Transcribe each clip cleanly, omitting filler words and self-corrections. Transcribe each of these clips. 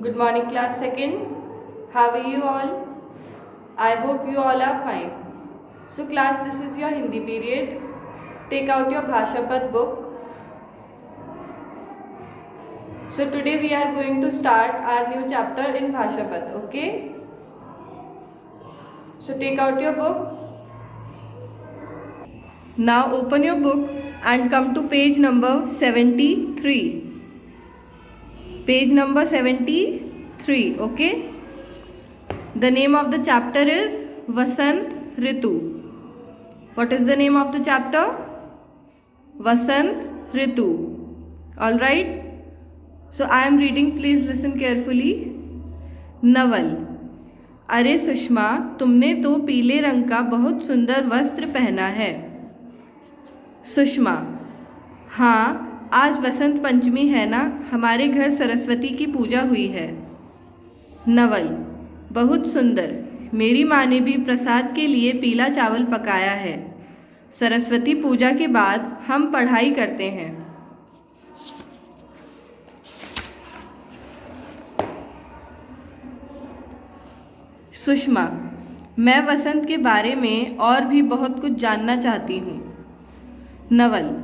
Good morning, class second. How are you all? I hope you all are fine. So, class, this is your Hindi period. Take out your Bhashapat book. So, today we are going to start our new chapter in Bhashapat. Okay? So, take out your book. Now, open your book and come to page number 73. Page number 73. Okay? The name of the chapter is Vasant Ritu. What is the name of the chapter? Vasant Ritu. Alright? So I am reading, please listen carefully. Naval. अरे सुषमा, तुमने तो पीले रंग का बहुत सुंदर वस्त्र पहना है. सुषमा. हाँ, आज वसंत पंचमी है ना, हमारे घर सरस्वती की पूजा हुई है. नवल. बहुत सुंदर. मेरी माँ ने भी प्रसाद के लिए पीला चावल पकाया है. सरस्वती पूजा के बाद हम पढ़ाई करते हैं. सुषमा. मैं वसंत के बारे में और भी बहुत कुछ जानना चाहती हूँ. नवल.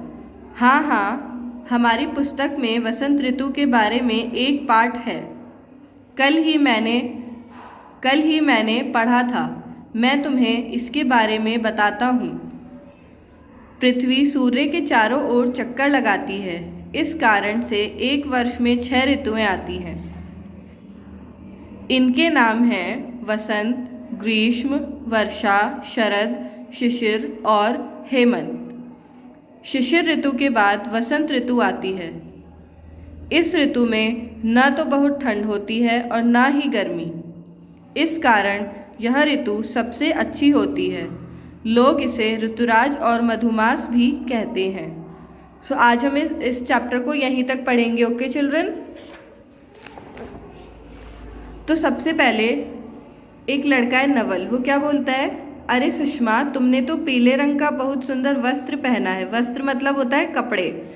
हाँ हाँ, हमारी पुस्तक में वसंत ऋतु के बारे में एक पाठ है. कल ही मैंने पढ़ा था. मैं तुम्हें इसके बारे में बताता हूँ. पृथ्वी सूर्य के चारों ओर चक्कर लगाती है. इस कारण से एक वर्ष में 6 ऋतुएं आती हैं. इनके नाम हैं वसंत, ग्रीष्म, वर्षा, शरद, शिशिर और हेमंत. शिशिर ऋतु के बाद वसंत ऋतु आती है. इस ऋतु में न तो बहुत ठंड होती है और ना ही गर्मी. इस कारण यह ऋतु सबसे अच्छी होती है. लोग इसे ऋतुराज और मधुमास भी कहते हैं. सो आज हम इस चैप्टर को यहीं तक पढ़ेंगे. Okay children. तो सबसे पहले एक लड़का है नवल. वो क्या बोलता है? अरे सुषमा, तुमने तो पीले रंग का बहुत सुंदर वस्त्र पहना है. वस्त्र मतलब होता है कपड़े.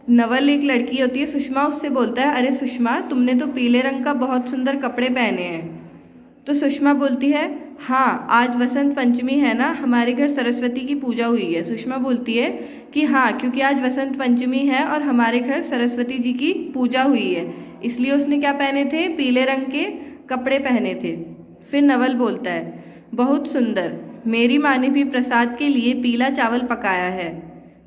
नवल एक लड़की होती है, सुषमा उससे बोलता है, अरे सुषमा, तुमने तो पीले रंग का बहुत सुंदर कपड़े पहने हैं. तो सुषमा बोलती है, हाँ, आज वसंत पंचमी है ना, हमारे घर सरस्वती की पूजा हुई है. सुषमा बोलती है कि हाँ, क्योंकि आज वसंत पंचमी है और हमारे घर सरस्वती जी की पूजा हुई है, इसलिए उसने क्या पहने थे? पीले रंग के कपड़े पहने थे. फिर नवल बोलता है, बहुत सुंदर. मेरी माँ ने भी प्रसाद के लिए पीला चावल पकाया है.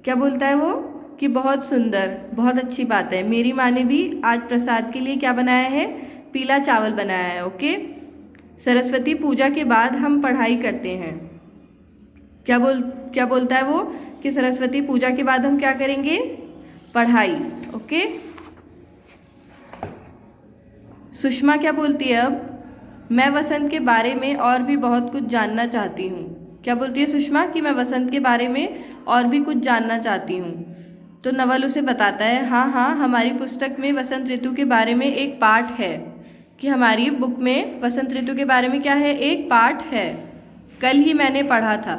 क्या बोलता है वो? कि बहुत सुंदर, बहुत अच्छी बात है. मेरी माँ ने भी आज प्रसाद के लिए क्या बनाया है? पीला चावल बनाया है. ओके. सरस्वती पूजा के बाद हम पढ़ाई करते हैं. क्या बोलता है वो? कि सरस्वती पूजा के बाद हम क्या करेंगे? पढ़ाई. ओके. सुषमा क्या बोलती है अब? मैं वसंत के बारे में और भी बहुत कुछ जानना चाहती हूँ. क्या बोलती है सुषमा? कि मैं वसंत के बारे में और भी कुछ जानना चाहती हूँ. तो नवल उसे बताता है, हाँ हाँ, हमारी पुस्तक में वसंत ऋतु के बारे में एक पाठ है. कि हमारी बुक में वसंत ऋतु के बारे में क्या है? एक पाठ है. कल ही मैंने पढ़ा था.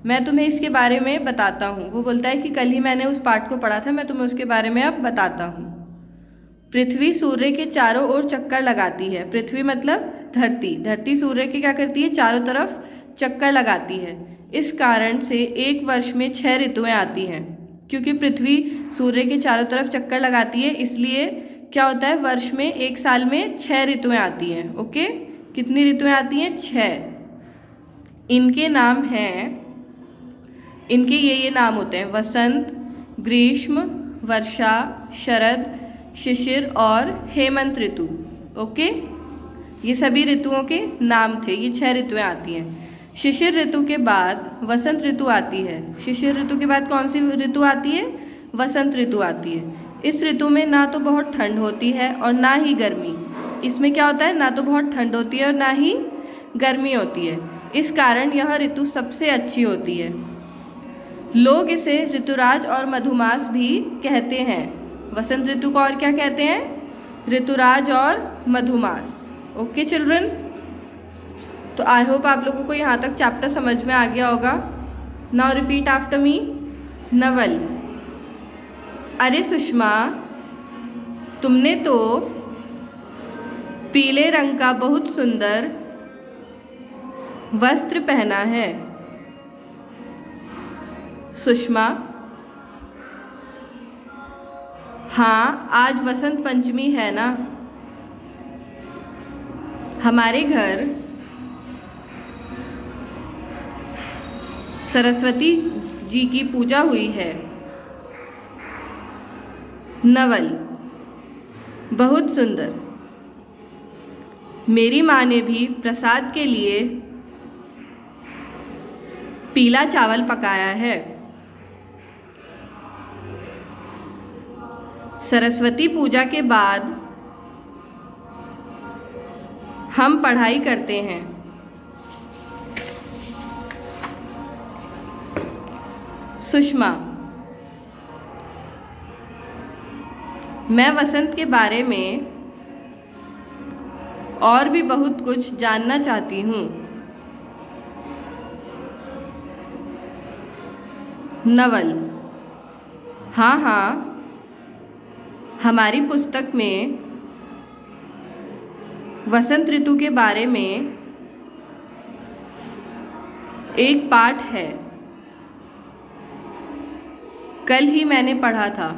मैं तुम्हें इसके बारे में बताता हूँ. वो बोलता है कि कल ही मैंने उस पाठ को पढ़ा था, मैं तुम्हें उसके बारे में अब बताता हूँ. पृथ्वी सूर्य के चारों ओर चक्कर लगाती है. पृथ्वी मतलब धरती. धरती सूर्य के क्या करती है? चारों तरफ चक्कर लगाती है. इस कारण से एक वर्ष में 6 ऋतुएं आती हैं. क्योंकि पृथ्वी सूर्य के चारों तरफ चक्कर लगाती है, इसलिए क्या होता है? वर्ष में, एक साल में 6 ऋतुएं आती हैं. ओके. कितनी ऋतुएं आती हैं? 6. इनके नाम हैं, इनके ये नाम होते हैं: वसंत, ग्रीष्म, वर्षा, शरद, शिशिर और हेमंत ऋतु. ओके. ये सभी ऋतुओं के नाम थे. ये 6 ऋतुएं आती हैं. शिशिर ऋतु के बाद वसंत ऋतु आती है. शिशिर ऋतु के बाद कौन सी ऋतु आती है? वसंत ऋतु आती है. इस ऋतु में ना तो बहुत ठंड होती है और ना ही गर्मी. इसमें क्या होता है? ना तो बहुत ठंड होती है और ना ही गर्मी होती है. इस कारण यह ऋतु सबसे अच्छी होती है. लोग इसे ऋतुराज और मधुमास भी कहते हैं. वसंत ऋतु को और क्या कहते हैं? ऋतुराज और मधुमास. Okay children. तो आई होप आप लोगों को यहाँ तक चैप्टर समझ में आ गया होगा. Now repeat after me. Naval. अरे सुषमा, तुमने तो पीले रंग का बहुत सुंदर वस्त्र पहना है। सुषमा, हाँ, आज वसंत पंचमी है ना। हमारे घर सरस्वती जी की पूजा हुई है। नवल, बहुत सुंदर। मेरी माँ ने भी प्रसाद के लिए पीला चावल पकाया है। सरस्वती पूजा के बाद हम पढ़ाई करते हैं। सुषमा, मैं वसंत के बारे में और भी बहुत कुछ जानना चाहती हूँ। नवल, हाँ हाँ, हमारी पुस्तक में वसंत ऋतु के बारे में एक पाठ है, कल ही मैंने पढ़ा था।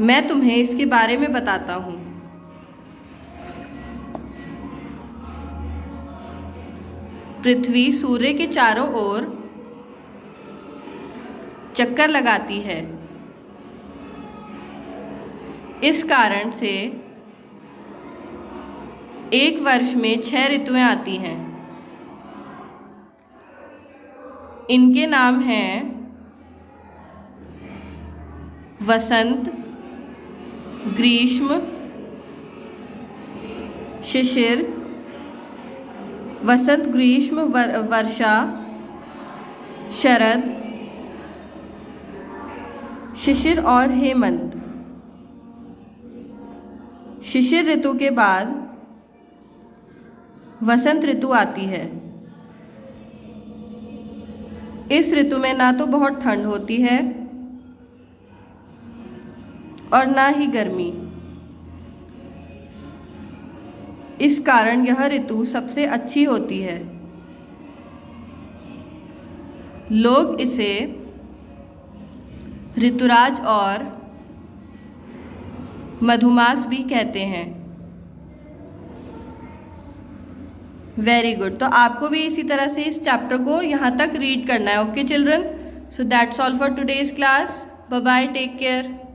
मैं तुम्हें इसके बारे में बताता हूँ। पृथ्वी सूर्य के चारों ओर चक्कर लगाती है। इस कारण से एक वर्ष में 6 ऋतुएं आती हैं। इनके नाम हैं वसंत, ग्रीष्म, शिशिर, वसंत, ग्रीष्म, वर्षा, शरद, शिशिर और हेमंत। शिशिर ऋतु के बाद वसंत ऋतु आती है। इस ऋतु में ना तो बहुत ठंड होती है और ना ही गर्मी। इस कारण यह ऋतु सबसे अच्छी होती है। लोग इसे ऋतुराज और मधुमास भी कहते हैं। Very good. तो आपको भी इसी तरह से इस चैप्टर को यहाँ तक रीड करना है। Okay children, so that's all for today's class. Bye bye, take care.